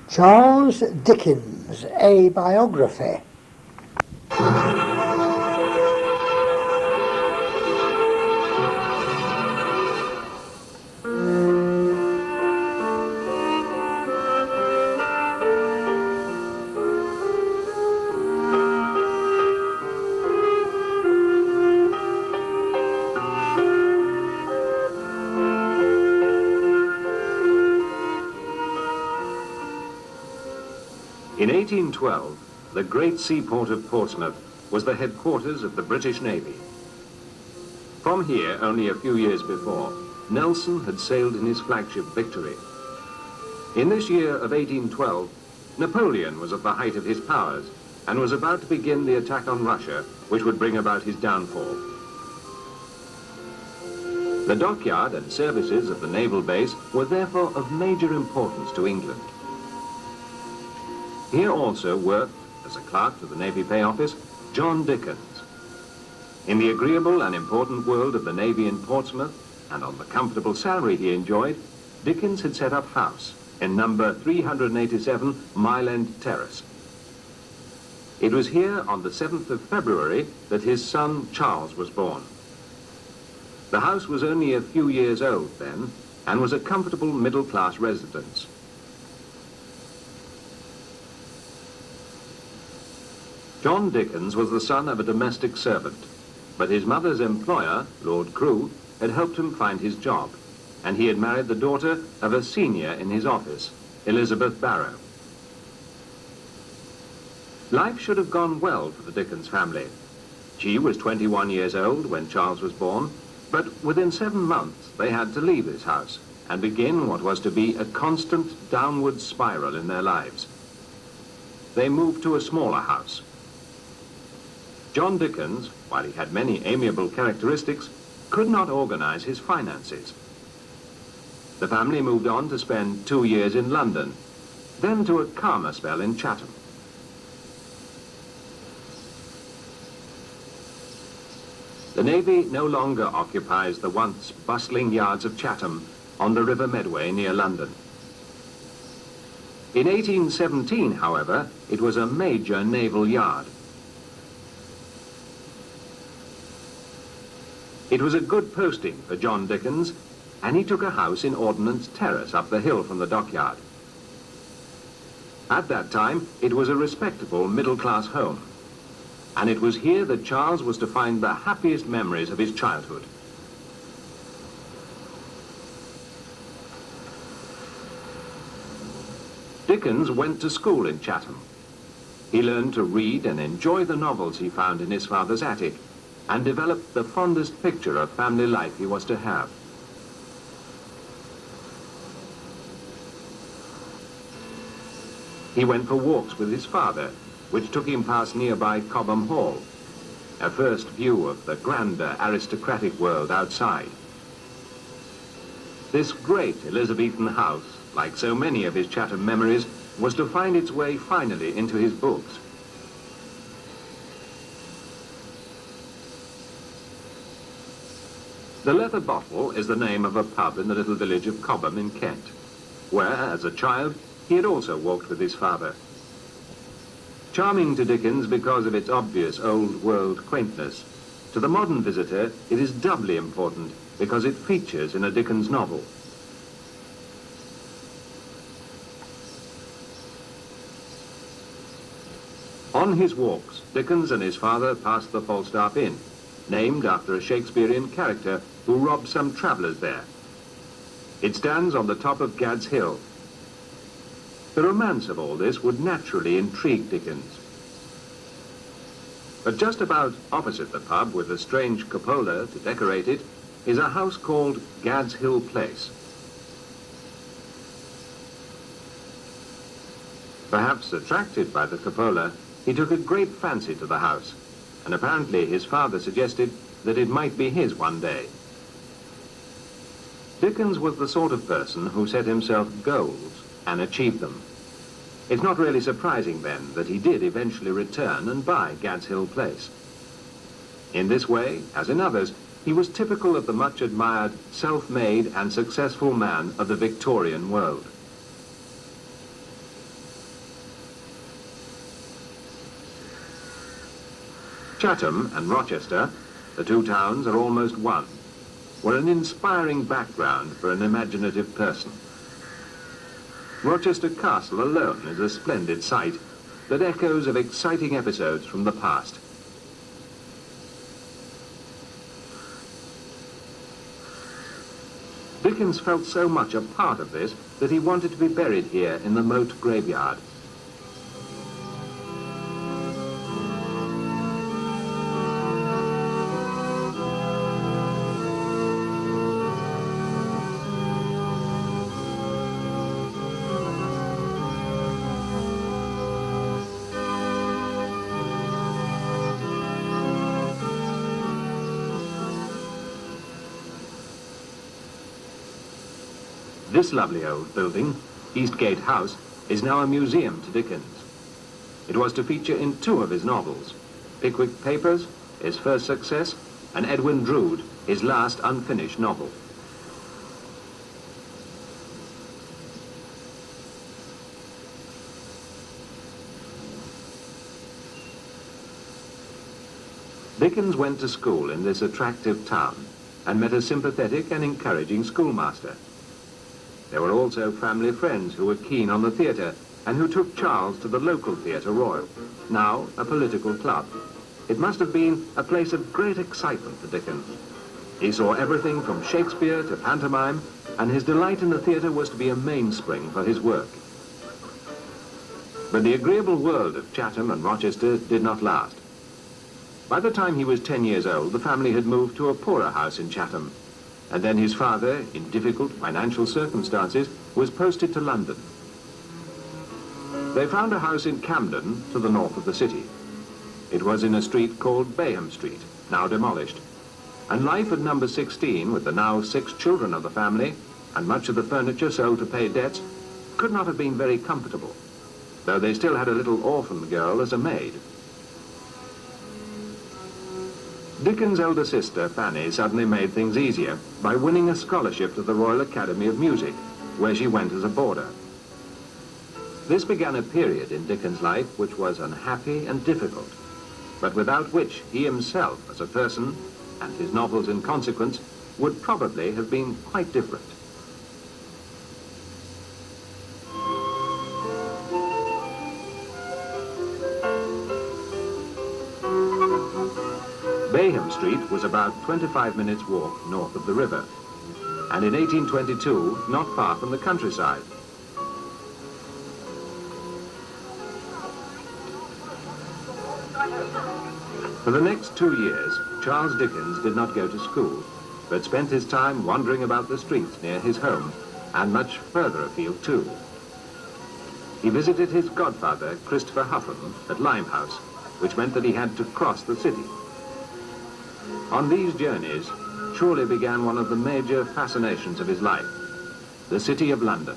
Charles Dickens, a biography. In 1812, the great seaport of Portsmouth was the headquarters of the British Navy. From here, only a few years before, Nelson had sailed in his flagship Victory. In this year of 1812, Napoleon was at the height of his powers and was about to begin the attack on Russia, which would bring about his downfall. The dockyard and services of the naval base were therefore of major importance to England. Here also worked, as a clerk to the Navy Pay Office, John Dickens. In the agreeable and important world of the Navy in Portsmouth, and on the comfortable salary he enjoyed, Dickens had set up house in number 387 Mile End Terrace. It was here on the 7th of February that his son Charles was born. The house was only a few years old then, and was a comfortable middle-class residence. John Dickens was the son of a domestic servant, but his mother's employer, Lord Crewe, had helped him find his job, and he had married the daughter of a senior in his office, Elizabeth Barrow. Life should have gone well for the Dickens family. She was 21 years old when Charles was born, but within 7 months they had to leave this house and begin what was to be a constant downward spiral in their lives. They moved to a smaller house. John Dickens, while he had many amiable characteristics, could not organize his finances. The family moved on to spend 2 years in London, then to a calmer spell in Chatham. The Navy no longer occupies the once bustling yards of Chatham on the River Medway near London. In 1817, however, it was a major naval yard. It was a good posting for John Dickens, and he took a house in Ordnance Terrace up the hill from the dockyard. At that time, it was a respectable middle-class home, and it was here that Charles was to find the happiest memories of his childhood. Dickens went to school in Chatham. He learned to read and enjoy the novels he found in his father's attic, and developed the fondest picture of family life he was to have. He went for walks with his father, which took him past nearby Cobham Hall, a first view of the grander aristocratic world outside. This great Elizabethan house, like so many of his Chatham memories, was to find its way finally into his books. The Leather Bottle is the name of a pub in the little village of Cobham in Kent, where, as a child, he had also walked with his father. Charming to Dickens because of its obvious old-world quaintness, to the modern visitor it is doubly important because it features in a Dickens novel. On his walks, Dickens and his father passed the Falstaff Inn, named after a Shakespearean character who robbed some travellers there. It stands on the top of Gad's Hill. The romance of all this would naturally intrigue Dickens. But just about opposite the pub, with a strange cupola to decorate it, is a house called Gad's Hill Place. Perhaps attracted by the cupola, he took a great fancy to the house, and apparently his father suggested that it might be his one day. Dickens was the sort of person who set himself goals and achieved them. It's not really surprising then that he did eventually return and buy Gad's Hill Place. In this way, as in others, he was typical of the much admired, self-made and successful man of the Victorian world. Chatham and Rochester, the two towns are almost one, were an inspiring background for an imaginative person. Rochester Castle alone is a splendid sight that echoes of exciting episodes from the past. Dickens felt so much a part of this that he wanted to be buried here in the moat graveyard. This lovely old building, Eastgate House, is now a museum to Dickens. It was to feature in two of his novels, Pickwick Papers, his first success, and Edwin Drood, his last unfinished novel. Dickens went to school in this attractive town and met a sympathetic and encouraging schoolmaster. There were also family friends who were keen on the theatre and who took Charles to the local Theatre Royal, now a political club. It must have been a place of great excitement for Dickens. He saw everything from Shakespeare to pantomime, and his delight in the theatre was to be a mainspring for his work. But the agreeable world of Chatham and Rochester did not last. By the time he was 10 years old, the family had moved to a poorer house in Chatham, and then his father, in difficult financial circumstances, was posted to London. They found a house in Camden, to the north of the city. It was in a street called Bayham Street, now demolished, and life at number 16, with the now 6 children of the family, and much of the furniture sold to pay debts, could not have been very comfortable, though they still had a little orphan girl as a maid. Dickens' elder sister, Fanny, suddenly made things easier by winning a scholarship to the Royal Academy of Music, where she went as a boarder. This began a period in Dickens' life which was unhappy and difficult, but without which he himself, as a person, and his novels in consequence, would probably have been quite different. Bayham Street was about 25 minutes' walk north of the river, and in 1822, not far from the countryside. For the next 2 years, Charles Dickens did not go to school, but spent his time wandering about the streets near his home, and much further afield too. He visited his godfather, Christopher Huffam, at Limehouse, which meant that he had to cross the city. On these journeys surely began one of the major fascinations of his life, the City of London.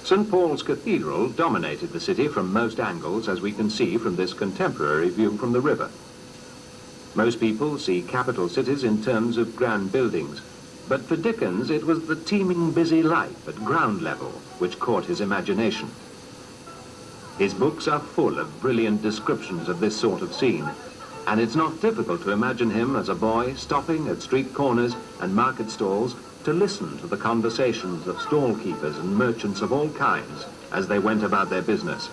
St. Paul's Cathedral dominated the city from most angles, as we can see from this contemporary view from the river. Most people see capital cities in terms of grand buildings, but for Dickens it was the teeming busy life at ground level which caught his imagination. His books are full of brilliant descriptions of this sort of scene, and it's not difficult to imagine him as a boy stopping at street corners and market stalls to listen to the conversations of stall keepers and merchants of all kinds as they went about their business.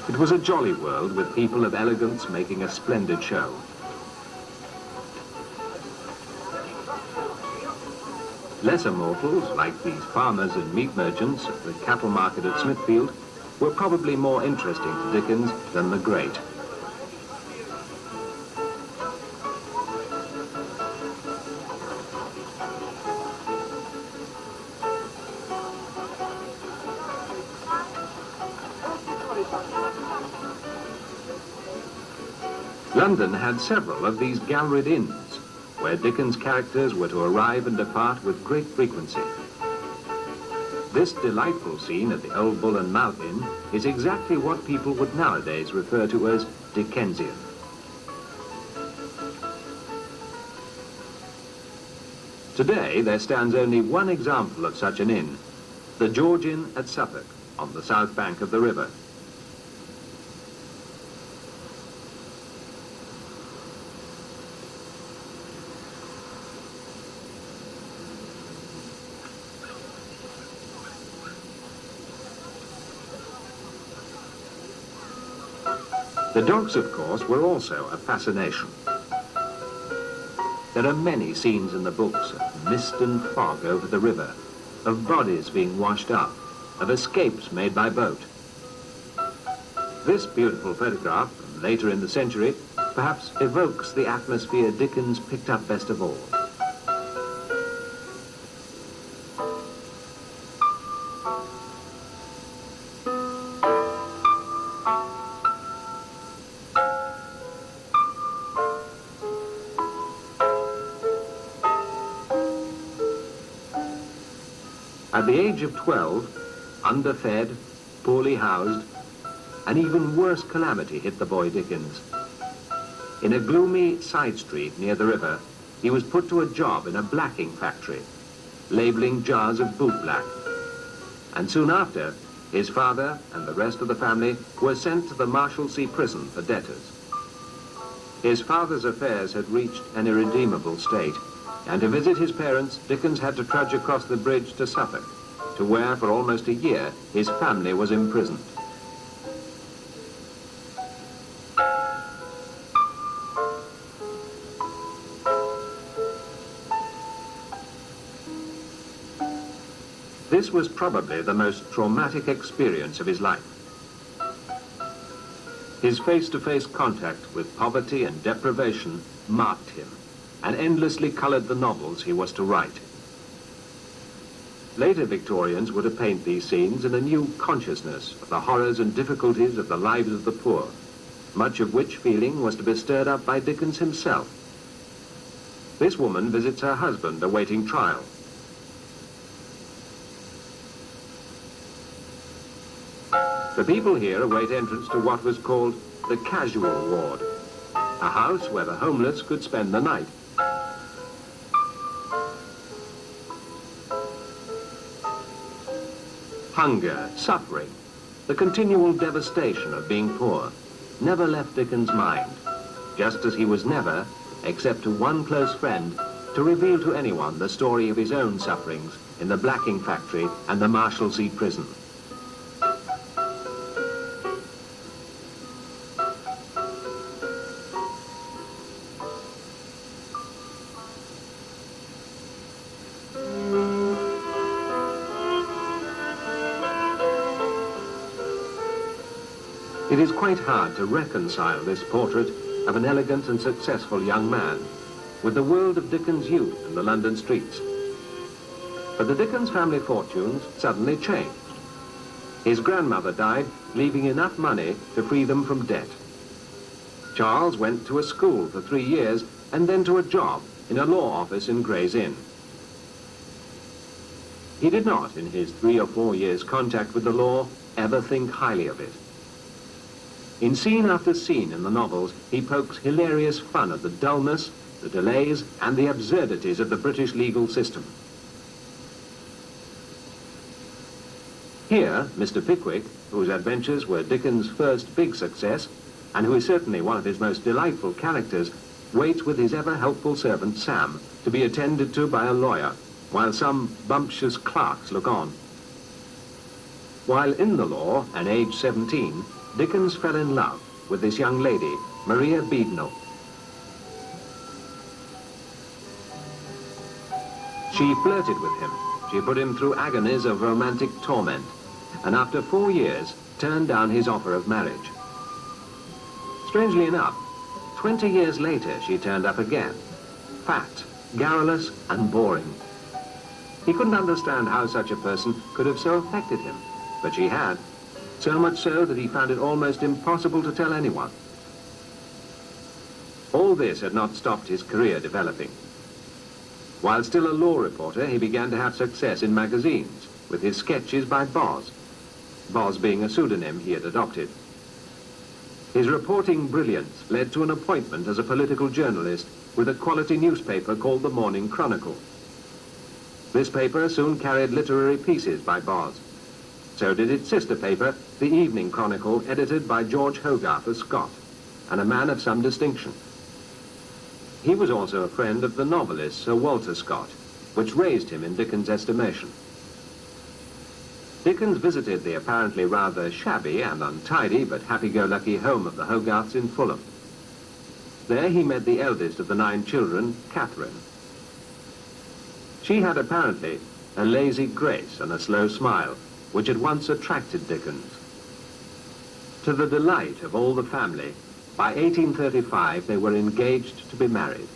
It was a jolly world with people of elegance making a splendid show. Lesser mortals, like these farmers and meat merchants at the cattle market at Smithfield, were probably more interesting to Dickens than the great. London had several of these galleried inns, where Dickens' characters were to arrive and depart with great frequency. This delightful scene at the Old Bull and Mouth Inn is exactly what people would nowadays refer to as Dickensian. Today, there stands only one example of such an inn, the George Inn at Suffolk, on the south bank of the river. The dogs, of course, were also a fascination. There are many scenes in the books of mist and fog over the river, of bodies being washed up, of escapes made by boat. This beautiful photograph, from later in the century, perhaps evokes the atmosphere Dickens picked up best of all. At the age of 12, underfed, poorly housed, an even worse calamity hit the boy Dickens. In a gloomy side street near the river, he was put to a job in a blacking factory, labelling jars of bootblack. And soon after, his father and the rest of the family were sent to the Marshalsea prison for debtors. His father's affairs had reached an irredeemable state, and to visit his parents, Dickens had to trudge across the bridge to Suffolk, to where for almost a year his family was imprisoned. This was probably the most traumatic experience of his life. His face-to-face contact with poverty and deprivation marked him and endlessly colored the novels he was to write. Later Victorians were to paint these scenes in a new consciousness of the horrors and difficulties of the lives of the poor, much of which feeling was to be stirred up by Dickens himself. This woman visits her husband awaiting trial. The people here await entrance to what was called the casual ward, a house where the homeless could spend the night. Hunger, suffering, the continual devastation of being poor never left Dickens' mind, just as he was never, except to one close friend, to reveal to anyone the story of his own sufferings in the blacking factory and the Marshalsea prison. It is quite hard to reconcile this portrait of an elegant and successful young man with the world of Dickens' youth in the London streets. But the Dickens family fortunes suddenly changed. His grandmother died, leaving enough money to free them from debt. Charles went to a school for 3 years and then to a job in a law office in Gray's Inn. He did not, in his 3 or 4 years' contact with the law, ever think highly of it. In scene after scene in the novels, he pokes hilarious fun at the dullness, the delays, and the absurdities of the British legal system. Here, Mr. Pickwick, whose adventures were Dickens' first big success, and who is certainly one of his most delightful characters, waits with his ever-helpful servant Sam to be attended to by a lawyer, while some bumptious clerks look on. While in the law, and aged 17, Dickens fell in love with this young lady, Maria Beadnell. She flirted with him. She put him through agonies of romantic torment, and after 4 years, turned down his offer of marriage. Strangely enough, 20 years later, she turned up again, fat, garrulous, and boring. He couldn't understand how such a person could have so affected him, but she had. So much so that he found it almost impossible to tell anyone. All this had not stopped his career developing. While still a law reporter, he began to have success in magazines with his sketches by Boz, Boz being a pseudonym he had adopted. His reporting brilliance led to an appointment as a political journalist with a quality newspaper called the Morning Chronicle. This paper soon carried literary pieces by Boz. So did its sister paper, the Evening Chronicle, edited by George Hogarth of Scott, and a man of some distinction. He was also a friend of the novelist Sir Walter Scott, which raised him in Dickens' estimation. Dickens visited the apparently rather shabby and untidy but happy-go-lucky home of the Hogarths in Fulham. There he met the eldest of the 9 children, Catherine. She had apparently a lazy grace and a slow smile, which at once attracted Dickens. To the delight of all the family, by 1835 they were engaged to be married.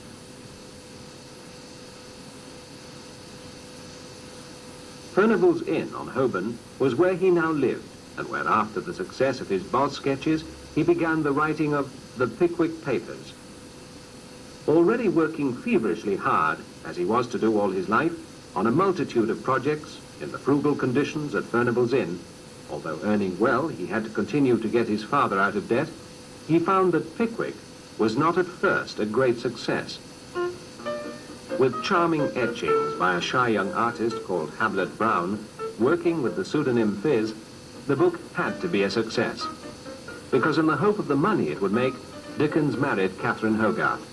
Furnival's Inn on Holborn was where he now lived, and where after the success of his Boz sketches, he began the writing of the Pickwick Papers. Already working feverishly hard, as he was to do all his life, on a multitude of projects, in the frugal conditions at Furnival's Inn, although earning well, he had to continue to get his father out of debt, he found that Pickwick was not at first a great success. With charming etchings by a shy young artist called Hamlet Brown, working with the pseudonym Phiz, the book had to be a success. Because in the hope of the money it would make, Dickens married Catherine Hogarth.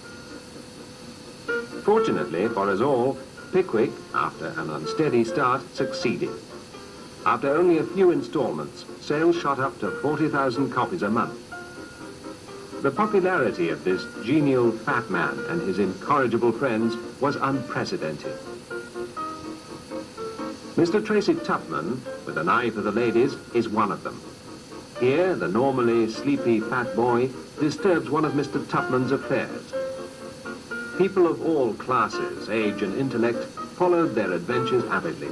Fortunately for us all, Pickwick, after an unsteady start, succeeded. After only a few installments, sales shot up to 40,000 copies a month. The popularity of this genial fat man and his incorrigible friends was unprecedented. Mr. Tracy Tupman, with an eye for the ladies, is one of them. Here, the normally sleepy fat boy disturbs one of Mr. Tupman's affairs. People of all classes, age and intellect followed their adventures avidly.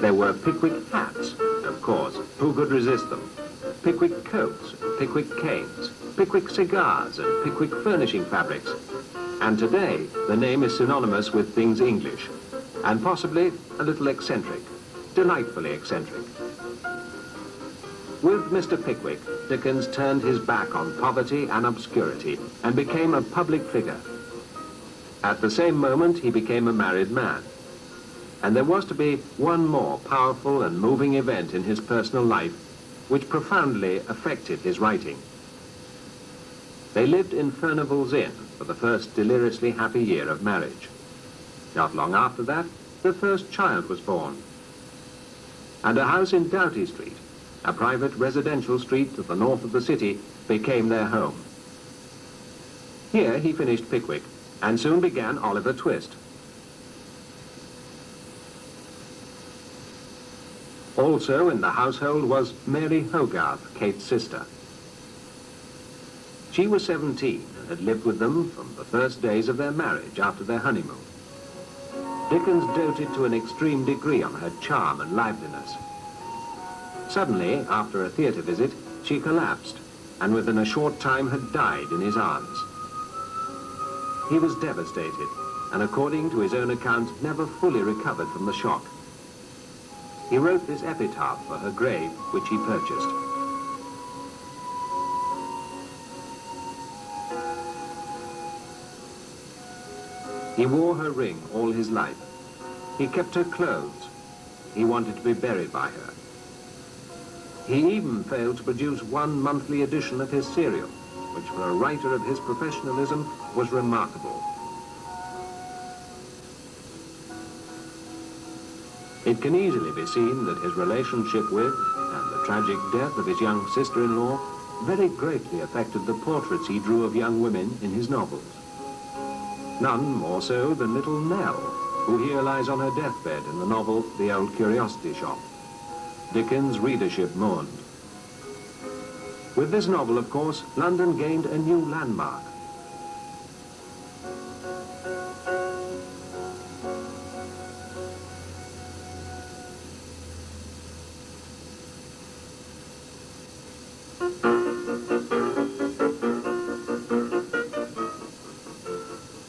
There were Pickwick hats, of course, who could resist them? Pickwick coats, Pickwick canes, Pickwick cigars, and Pickwick furnishing fabrics. And today, the name is synonymous with things English, and possibly a little eccentric, delightfully eccentric. With Mr. Pickwick, Dickens turned his back on poverty and obscurity and became a public figure. At the same moment, he became a married man. And there was to be one more powerful and moving event in his personal life which profoundly affected his writing. They lived in Furnival's Inn for the first deliriously happy year of marriage. Not long after that, the first child was born. And a house in Doughty Street, a private residential street to the north of the city, became their home. Here he finished Pickwick and soon began Oliver Twist. Also in the household was Mary Hogarth, Kate's sister. She was 17 and had lived with them from the first days of their marriage after their honeymoon. Dickens doted to an extreme degree on her charm and liveliness. Suddenly, after a theatre visit, she collapsed and within a short time had died in his arms. He was devastated and, according to his own account, never fully recovered from the shock. He wrote this epitaph for her grave, which he purchased. He wore her ring all his life. He kept her clothes. He wanted to be buried by her. He even failed to produce one monthly edition of his serial, which for a writer of his professionalism was remarkable. It can easily be seen that his relationship with and the tragic death of his young sister-in-law very greatly affected the portraits he drew of young women in his novels. None more so than little Nell, who here lies on her deathbed in the novel The Old Curiosity Shop. Dickens' readership mourned. With this novel, of course, London gained a new landmark.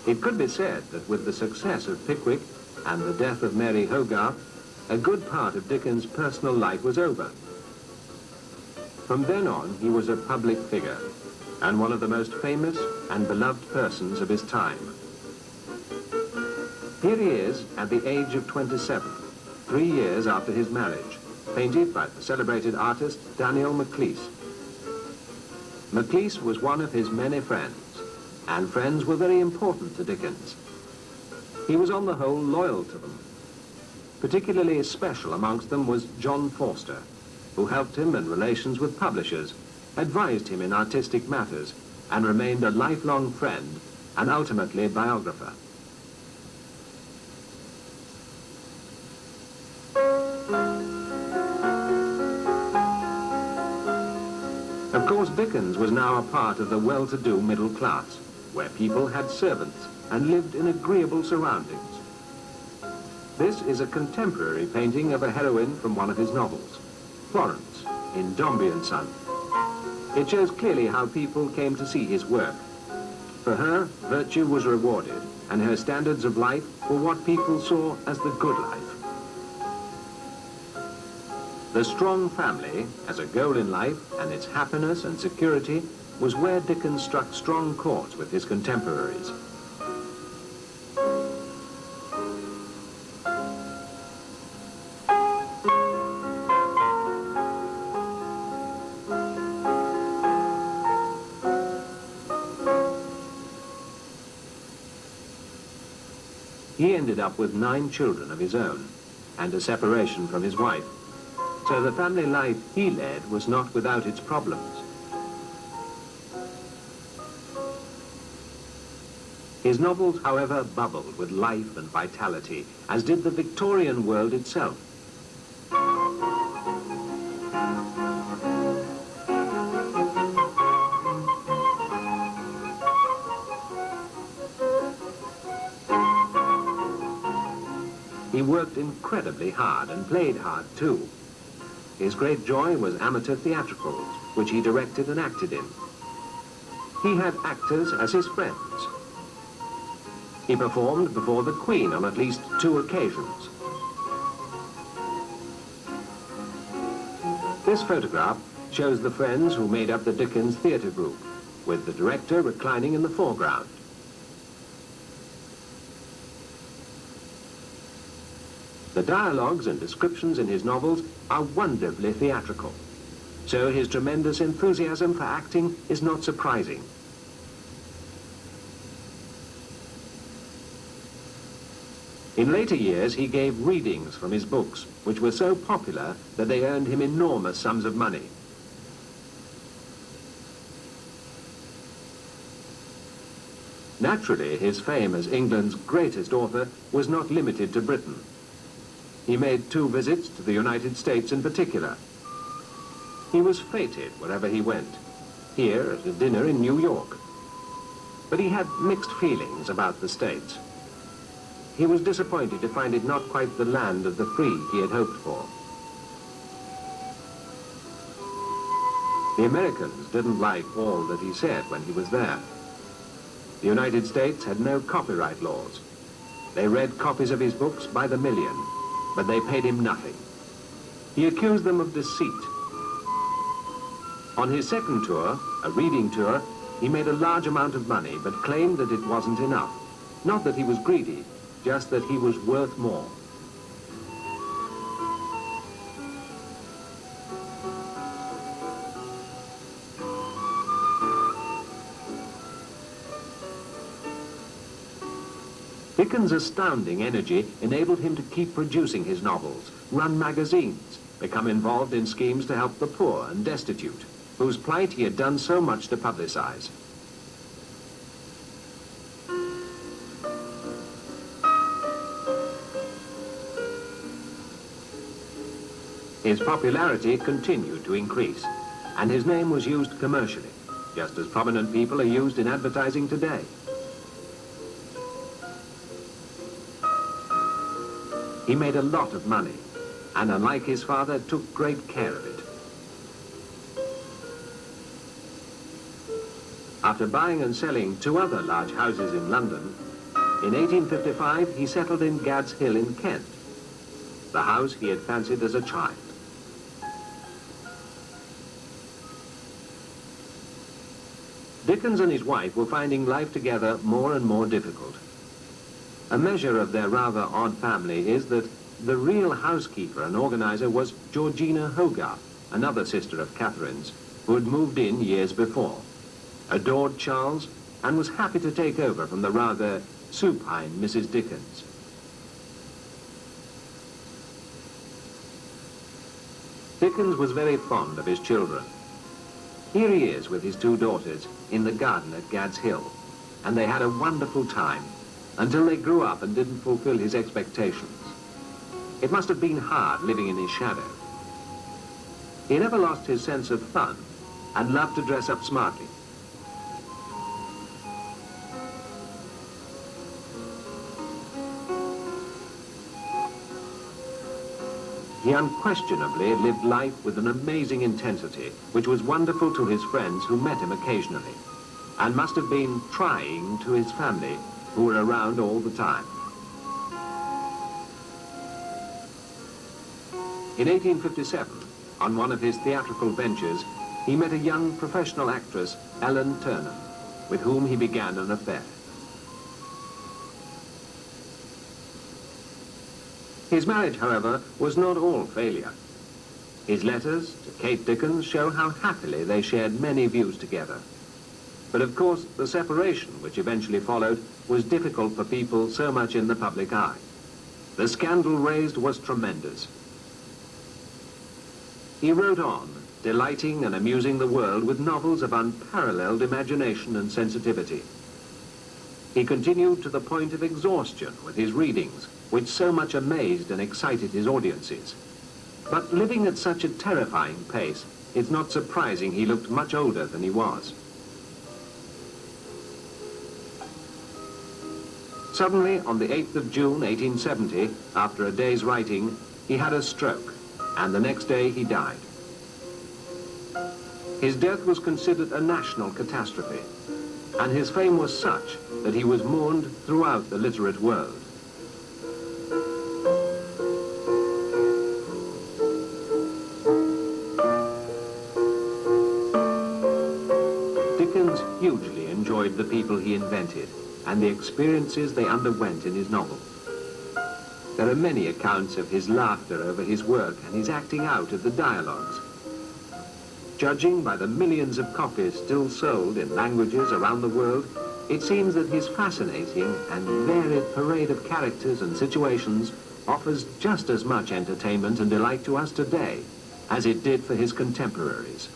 It could be said that with the success of Pickwick and the death of Mary Hogarth, a good part of Dickens' personal life was over. From then on, he was a public figure. and one of the most famous and beloved persons of his time. Here he is at the age of 27, 3 years after his marriage, painted by the celebrated artist Daniel Maclise. Maclise was one of his many friends, and friends were very important to Dickens. He was on the whole loyal to them. Particularly special amongst them was John Forster, who helped him in relations with publishers, advised him in artistic matters, and remained a lifelong friend and ultimately biographer. Of course, Dickens was now a part of the well-to-do middle class, where people had servants and lived in agreeable surroundings. This is a contemporary painting of a heroine from one of his novels, Florence, in Dombey and Son. It shows clearly how people came to see his work. For her, virtue was rewarded, and her standards of life were what people saw as the good life. The strong family, as a goal in life, and its happiness and security, was where Dickens struck strong chords with his contemporaries. He ended up with 9 children of his own, and a separation from his wife. So the family life he led was not without its problems. His novels, however, bubbled with life and vitality, as did the Victorian world itself. He worked incredibly hard and played hard too. His great joy was amateur theatricals, which he directed and acted in. He had actors as his friends. He performed before the Queen on at least 2 occasions. This photograph shows the friends who made up the Dickens theatre group, with the director reclining in the foreground. The dialogues and descriptions in his novels are wonderfully theatrical, so his tremendous enthusiasm for acting is not surprising. In later years, he gave readings from his books, which were so popular that they earned him enormous sums of money. Naturally, his fame as England's greatest author was not limited to Britain. He made 2 visits to the United States in particular. He was feted wherever he went, here at a dinner in New York. But he had mixed feelings about the States. He was disappointed to find it not quite the land of the free he had hoped for. The Americans didn't like all that he said when he was there. The United States had no copyright laws. They read copies of his books by the million, but they paid him nothing. He accused them of deceit. On his second tour, a reading tour, he made a large amount of money, but claimed that it wasn't enough. Not that he was greedy, just that he was worth more. Dickens' astounding energy enabled him to keep producing his novels, run magazines, become involved in schemes to help the poor and destitute, whose plight he had done so much to publicize. His popularity continued to increase, and his name was used commercially, just as prominent people are used in advertising today. He made a lot of money, and unlike his father, took great care of it. After buying and selling 2 other large houses in London, in 1855 he settled in Gad's Hill in Kent, the house he had fancied as a child. Dickens and his wife were finding life together more and more difficult. A measure of their rather odd family is that the real housekeeper and organizer was Georgina Hogarth, another sister of Catherine's, who had moved in years before, adored Charles, and was happy to take over from the rather supine Mrs. Dickens. Dickens was very fond of his children. Here he is with his two daughters in the garden at Gad's Hill, and they had a wonderful time until they grew up and didn't fulfill his expectations. It must have been hard living in his shadow. He never lost his sense of fun and loved to dress up smartly. He unquestionably lived life with an amazing intensity, which was wonderful to his friends who met him occasionally, and must have been trying to his family, who were around all the time. In 1857, on one of his theatrical ventures, he met a young professional actress, Ellen Turnham, with whom he began an affair. His marriage, however, was not all failure. His letters to Kate Dickens show how happily they shared many views together. But of course, the separation which eventually followed was difficult for people so much in the public eye. The scandal raised was tremendous. He wrote on, delighting and amusing the world with novels of unparalleled imagination and sensitivity. He continued to the point of exhaustion with his readings, which so much amazed and excited his audiences. But living at such a terrifying pace, it's not surprising he looked much older than he was. Suddenly, on the 8th of June, 1870, after a day's writing, he had a stroke, and the next day he died. His death was considered a national catastrophe, and his fame was such that he was mourned throughout the literate world. Dickens hugely enjoyed the people he invented and the experiences they underwent in his novels. There are many accounts of his laughter over his work and his acting out of the dialogues. Judging by the millions of copies still sold in languages around the world, it seems that his fascinating and varied parade of characters and situations offers just as much entertainment and delight to us today as it did for his contemporaries.